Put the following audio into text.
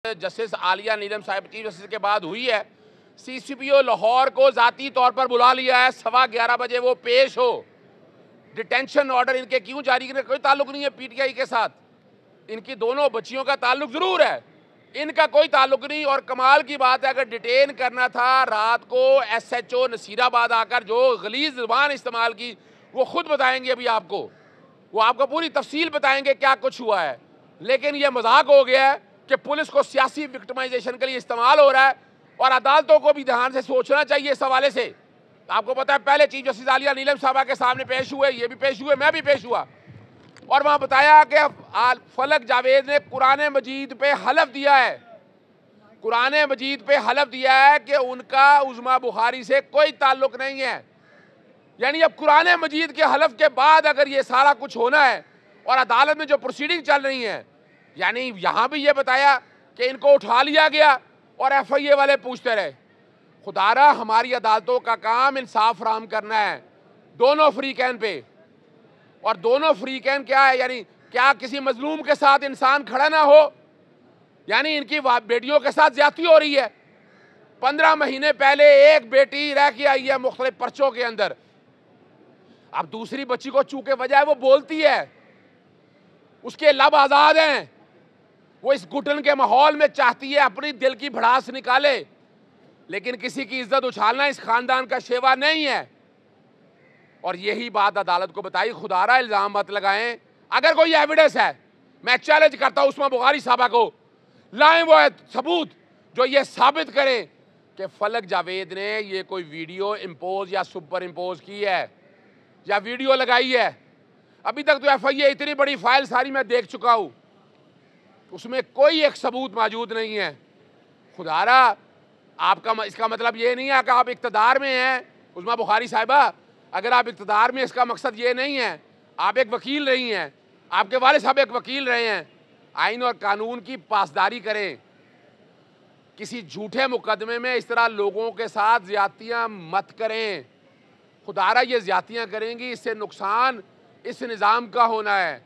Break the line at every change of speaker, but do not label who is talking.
Justice Alia नीलम Sahib chief justice के बाद हुई है। सीसीपीओ लाहौर को ज़ाती तौर पर बुला लिया है, 11:15 बजे वो पेश हो। डिटेंशन ऑर्डर इनके क्यों जारी करने कोई ताल्लुक नहीं है पीटीआई के साथ। इनकी दोनों बच्चियों का ताल्लुक ज़रूर है, इनका कोई ताल्लुक नहीं। और कमाल की बात है, अगर डिटेन करना था रात को एसएचओ नसीराबाद आकर जो गलीज़ ज़ुबान इस्तेमाल की वो खुद बताएंगे अभी आपको, वो आपको पूरी तफसील बताएंगे क्या कुछ हुआ है। लेकिन ये मजाक हो गया है कि पुलिस को सियासी विक्टिमाइजेशन के लिए इस्तेमाल हो रहा है और अदालतों को भी ध्यान से सोचना चाहिए इस हवाले से। आपको पता है पहले चीफ जस्टिस आलिया नीलम साहबा के सामने पेश हुए, ये भी पेश हुए, मैं भी पेश हुआ, और वहाँ बताया कि फलक जावेद ने कुरान मजीद पे हलफ दिया है, कुरान मजीद पे हलफ दिया है कि उनका उज़्मा बुखारी से कोई ताल्लुक नहीं है। यानी अब कुरान मजीद के हलफ के बाद अगर ये सारा कुछ होना है और अदालत में जो प्रोसीडिंग चल रही है, यानी यहाँ भी ये बताया कि इनको उठा लिया गया और एफआईए वाले पूछते रहे। खुदारा हमारी अदालतों का काम इंसाफ फराहम करना है दोनों फ्रीकैन पे। और दोनों फ्रीकैन क्या है, यानी क्या किसी मजलूम के साथ इंसान खड़ा ना हो? यानी इनकी बेटियों के साथ ज्यादती हो रही है। 15 महीने पहले एक बेटी रह के आई है मुख्तलिफ पर्चों के अंदर, अब दूसरी बच्ची को चूके वजह है वो बोलती है, उसके लब आज़ाद हैं, वो इस घुटन के माहौल में चाहती है अपनी दिल की भड़ास निकाले, लेकिन किसी की इज्जत उछालना इस खानदान का शेवा नहीं है। और यही बात अदालत को बताई। खुदारा इल्ज़ाम मत लगाएं, अगर कोई एविडेंस है मैं चैलेंज करता हूं उस्मा बुखारी साहबा को, लाएं वो सबूत जो ये साबित करे कि फलक जावेद ने ये कोई वीडियो इम्पोज या सुपर इम्पोज की है या वीडियो लगाई है। अभी तक तो एफआईए इतनी बड़ी फाइल सारी मैं देख चुका हूं, उसमें कोई एक सबूत मौजूद नहीं है। खुदारा आपका इसका मतलब ये नहीं है कि आप इक़्तिदार में हैं उस्मा बुखारी साहिबा, अगर आप इक़्तिदार में इसका मकसद ये नहीं है, आप एक वकील रही हैं, आपके वालिद साहब एक वकील रहे हैं, आइन और कानून की पासदारी करें। किसी झूठे मुकदमे में इस तरह लोगों के साथ ज्यादतियाँ मत करें। खुदारा ये ज्यादतियाँ करेंगी, इससे नुकसान इस निज़ाम का होना है।